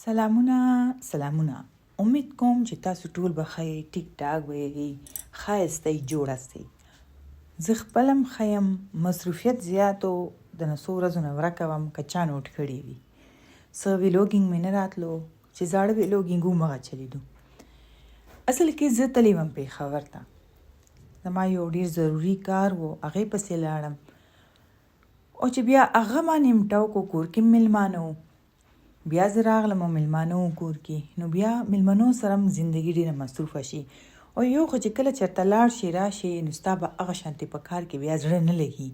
سلامونه امید کوم چې تاسو ټول به ښه ټیک ټاک وي ښایسته جوړاستئ. زه خپلم ښه یم، مصروفیت زیات و، د نه څو ورځو نه ورکه وم که چا نوټ کړي وي. څه ویلوګینګ مې نه راتلو چې زاړه ویلوګینګ همغه چلیدو. اصل کې زه تللی وم پېښور ته، زما یو ډېر ضروري کار و، هغې پسې لاړم او چې بیا هغه ما نیمټاو کو، کور کې میلمانه و. بیا زه راغلم او میلمانه و کور کې، نو بیا میلمنو سره هم زندګي ډېره مصروفه شي او یو خو چې کله چېرته لاړ شي راشي نو ستا به هغه شانتې په کار کې بیا زړه نه لګي،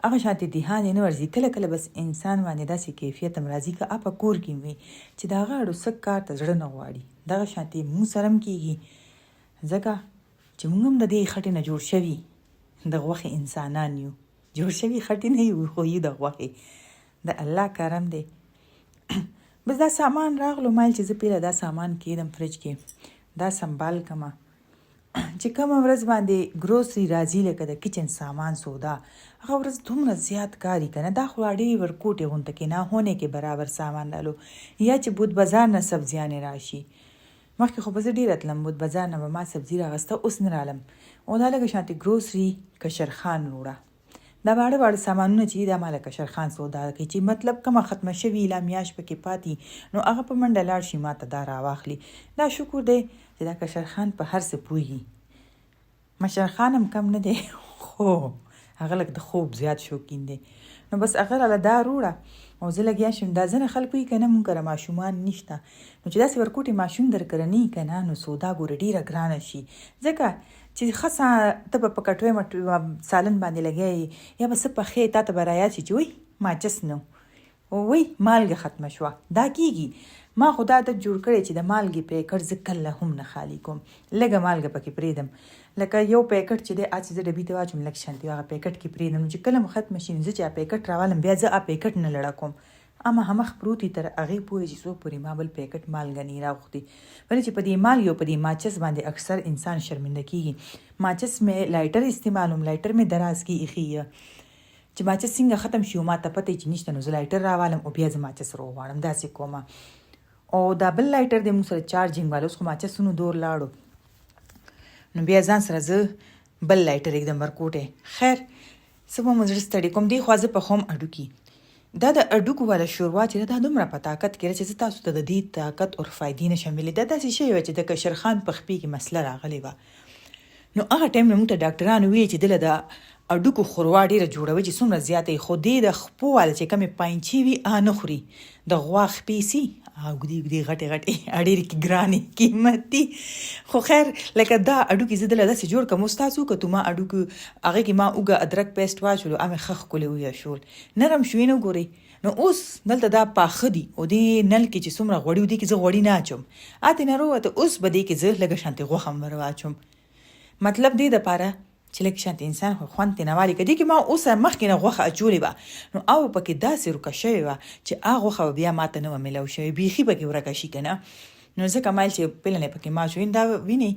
هغه شانتې دهان یې نه ورځي. کله کله بس انسان باندې داسې کیفیت هم راځي که په کور کې وي چې د هغه اړوسک کار ته زړه نه غواړي. دغه شانتې موږ سره هم کېږي، ځکه چې موږ هم د دې خټې نه جوړ شوي د غوښې انسانان یو، جوړ شوي خټې نه یو خو یو د غوښې. د الله کرم دی. بس دا سامان راغلو، مایل چې زه پیله دا سامان کېدم فریج کې، دا سنبال کمه چې کومه ورځ باندې ګروسري راځي لکه د کچن سامان سودا، هغه ورځ دومره زیات کاری کنه. دا خو اډې ورکوټې غونته کې نه هونه کې برابر سامان رالو، یا چې بود بازار نه سبزیانې راشي. مخکې خو به زه ډېره تلم بود بازار نه، به ما سبزي راغسته، اوس نه رالم. او دا لږه شانتې ګروسري کشرخان وروړه، دا واړه واړه سامانونه چې دا مال کشرخان سودا کوي، چې مطلب کومه ختمه شوي لا میاش پکې پاتې نو هغه په منډه لاړ شي ما ته دا راواخلي. دا شکر دی چې دا کشرخان په هر څه پوهي. مشرخان هم کم نه دی خو هغه لږ د خوب زیات شوقین دی. نو بس هغه راله دا وروړه او زه لګیا شم. دا ځینې خلک وایي که نه مونږ کره ماشومان نشته، نو چې داسې ورکوټې ماشوم در کره نه وي که نه نو سودا ګوره ډېره ګرانه شي، ځکه چې ښه ته به په کټوۍ سالن باندې لګیا یې، یا به څه پخې تا ته به رایاد شي چې وایي ماچس نه وایي مالګه ختمه شوه. دا کېږي. ما خو دا عادت جوړ کړی چې د مالګې پیکټ زه کله هم نه خالي کوم، لږه مالګه پکې پرېږدم، لکه یو پیکټ چې دی چې زه ډبي ته واچوم لږ شانتې هغه پیکټ کې پرېږدم، چې کله مو ختمه شي نو زه چې پیکټ راوالم بیا زه پیکټ نه لړه کوم، اما همخ پروتي تر هغې پورې چې څو پورې ما بل پیکټ مالګه نه راغوښتي. ولې چې په دې مالګې او په دې ماچس باندې اکثر انسان شرمنده کېږي. ماچس مې لایټر استعمالوم، لایټر مې دراز کې ایښی چې ماچس څنګه ختم شي، ما ته پته چې نشته نو زه لایټر راوالم او بیا زه ماچس راوغواړم، داسې کومه. او دا بل لایټر دی موږ سره چارجینګ والا، اوس خو ماچسونو دور لاړو نو بیا ځان سره زه بل لایټر ایږدم ورکوټی. خیر څه به مو زړه ستړی کوم. دې خوا زه پخوم اډوکي. دا د اډوکو والا شوروا چې دا دومره په طاقت کې چې زه تاسو ته د دې طاقت او فایدې نشم ویلی. دا داسې شی وه چې د کشرخان په خپې کې مسله راغلې وه، نو هغه ټایم نه موږ ته ډاکټرانو ویل چې دله د اډوکو ښوروا ډېره جوړوي چې څومره زیاته یې، خو دې د خپو والا چې کومې پاینچې وي هغه نه خوري. د غوا خپې سي اوږدې اوږدې غټې غټې ډېرې ګرانې قیمتي. خو خیر لکه دا اډوکي زه دله داسې جوړ کړم، اوس تاسو وکتو ما اډوکو هغې کې ما اوږه ادرک پیسټ واچولو، هغه مې ښه ښکلې ویشول، نرم شوې نه ګورئ. نو اوس دلته دا پاخه دي او دې نل کې چې څومره غوړي دي کې زه غوړي نه اچوم، اته نه وروته. اوس به دې کې زه لږه شانتې غوښه هم ور واچوم، مطلب دې دپاره چې لږ شانتې انسان خو خوند ترې نه والي. که دې کې ما اوس مخکې نه غوښه اچولې وه نو او پکې داسې روکه شوې وه چې هغه غوښه به بیا ماته نه وه میلاو شوې، بیخي پکې ورکه شي که نه. نو ځکه مایل چې پلنې پکې ما شوین دا وینئ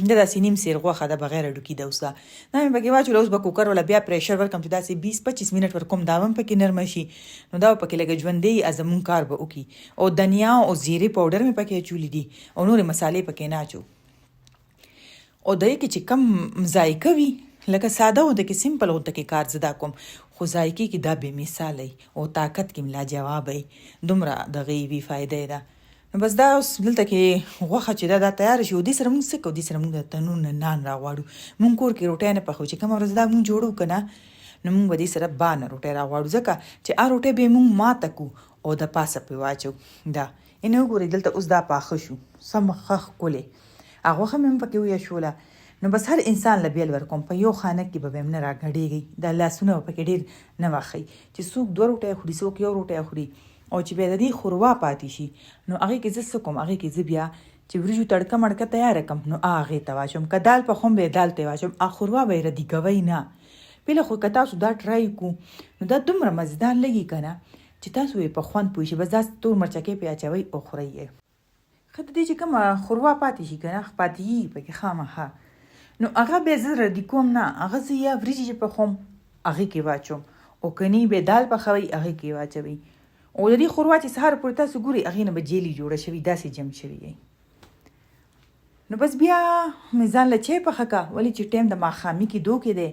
دا داسې نیم سیر غوښه ده بغیر ډوکي ده. اوس دا مې پکې واچوله، اوس به کوکر ولا بیا پریشر ورکړم چې داسې 20-25 منټ ورکوم، دا هم پکې نرمه شي. نو دا پکې لږه ژوندۍ زمون کار به وکړي. او دنیا او زیرې پاوډر مې پکې اچولي دي او نورې مسالې پکې نه اچو. او دې کې چې کم ذایقه وي لکه ساده و د کې سیمپل و د کې کار زدا کوم، خو ذایقې کې دا بې مثاله او طاقت کې ملا جواب دومره دغې وي فایده ده. نو بس دا اوس دلته کې غوښه چې دا تیار شي او دې سره موږ څه کوو، دې سره موږ د تنور نه نان راغواړو. موږ کور کې روټۍ نه پخوو، چې کومه ورځ دا موږ جوړو که نه نو موږ به دې سره بانه روټۍ راغواړو، ځکه چې روټۍ به موږ ماته کو او د پاسه پې واچو. دا یې وګورئ دلته اوس دا پاخه شو سم ښه ښکلې، هغه غوښه مې هم پکې ویشوله. نو بس هر انسان له بیل ورکوم، په یو خانه کې به هم نه راګډېږي، دا لاسونه به پکې ډېر نه وښئ چې څوک 2 روټۍ خوري څوک 1 روټۍ خوري. او چې بیا د دې ښوروا پاتې شي نو هغې کې زه څه کوم، هغې کې زه بیا چې وریجو تړکه مړکه تیاره کړم نو هغې ته واچوم، که دال پخوم به یې دال ته واچوم، ښوروا به یې ردي کوئ نه. بله خو که تاسو دا ټرای کو نو دا دومره مزېدار لګي که نه چې تاسو یې په خوند پوه شئ. بس دا تور مرچکې پې اچوئ او خورئ یې. ښه د دې چې کومه ښوروا پاتې شي که نه پاتې یي پکې خامخا نو هغه بیا زه ردي کوم نه، هغه زه یا وریجې چې پخوم هغې کې واچوم، او کنی به دال پخوئ هغې کې واچوئ. او د دې ښوروا چې سهار پورې تاسو ګورئ هغې نه به جیلي جوړه شوي داسې جم شوي وي. نو بس بیا مې ځان له چای پخه کړه ولې چې ټایم د ماښامي کېدو کې دی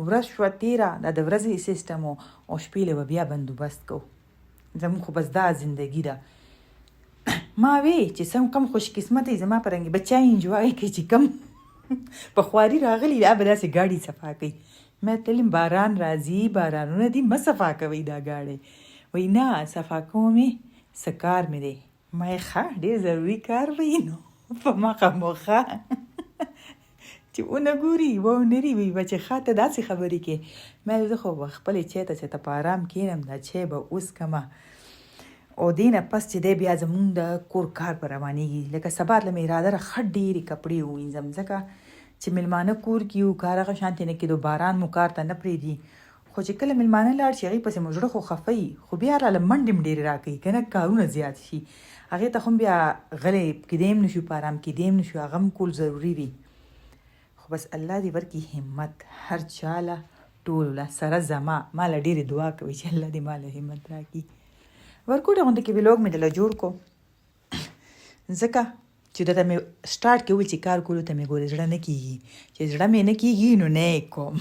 ورځ شوه تېره دا د ورځې سیسټم او شپې له به بیا بندوبست کوو. زموږ خو بس دا زندګي ده. ما وی چې کم خوش قسمت زما په رنګ بچای انجوای کوي چې کم په خواري راغلی دا به داسې ګاډي صفا کوي. مې تلم باران راځي بارانونه دي مه صفا کوئ دا ګاډی. وی نه صفا کومې څه کار مې دی. ما ښه ډېر ضروري کار وی نو په مخه موخه چې ونه ګوري ونه وی بچې ښه ته داسې خبرې کې. مې زه خو خپلې چای ته چې ته په ارام کښېنم دا چای به اوس کمه او دې نه پس چې دی بیا زمونږ د کور کار به روانېږي. لکه سبا له مې اراده ده ښه ډېرې کپړې ووینځم ځکه چې میلمانه کور کې یو کار هغه شانتې نه کېدو باران مو کار ته نه پرېږدي. خو چې کله میلمانه لاړ شي هغې پسې مو زړه خو خفه وي خو بیا راله منډې م ډېرې راکوي که نه کارونه زیات شي هغې ته خو بیا غلی کېدی هم نشو په ارام کېدی هم نشو هغه هم کول ضروري وي. خو بس الله دې ورکړي همت هر چاله ټولو له سره زما ما له ډېرې دعا کوي چې الله دې ما له همت راکړي. ورکوټه غوندې کې ویلوګ مې دله جوړ کو ځکه چې دته مې سټارټ کې وویل چې کار کولو ته مې ګورې زړه نه کېږي چې زړه مې نه کېږي نو نه یې کوم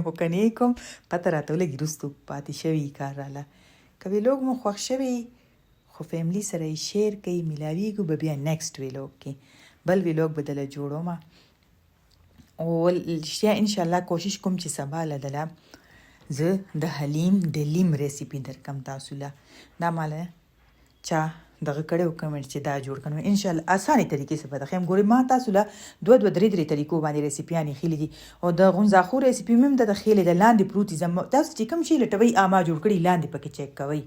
خو که نه یې کوم پته راته ولګي وروستو پاتې شوي کار راله. که ویلوګ مو خوښ شوي خو فیملی سره یې شیر کوئ میلاویږو به بیا نیکسټ ویلوګ کې بل ویلوګ به دله جوړومه او رښتیا انشاءالله کوشش کوم چې سبا له دله زه د حلیم د لیم ریسیپي درکم تاسو له. دا ماله چا دغه کړی و کمنټ چې دا جوړ کړم انشاءالله اسانې طریقې سره به درخیم. ګورئ ما تاسو له دوه درې طریقو باندې ریسیپیانې ښیلي دي او د غونځاخو ریسیپي مې هم د ښیلې ده لاندې پروت دي. تاسو چې کوم شی لټوئ ما جوړ کړي لاندې پکې چیک کوئ.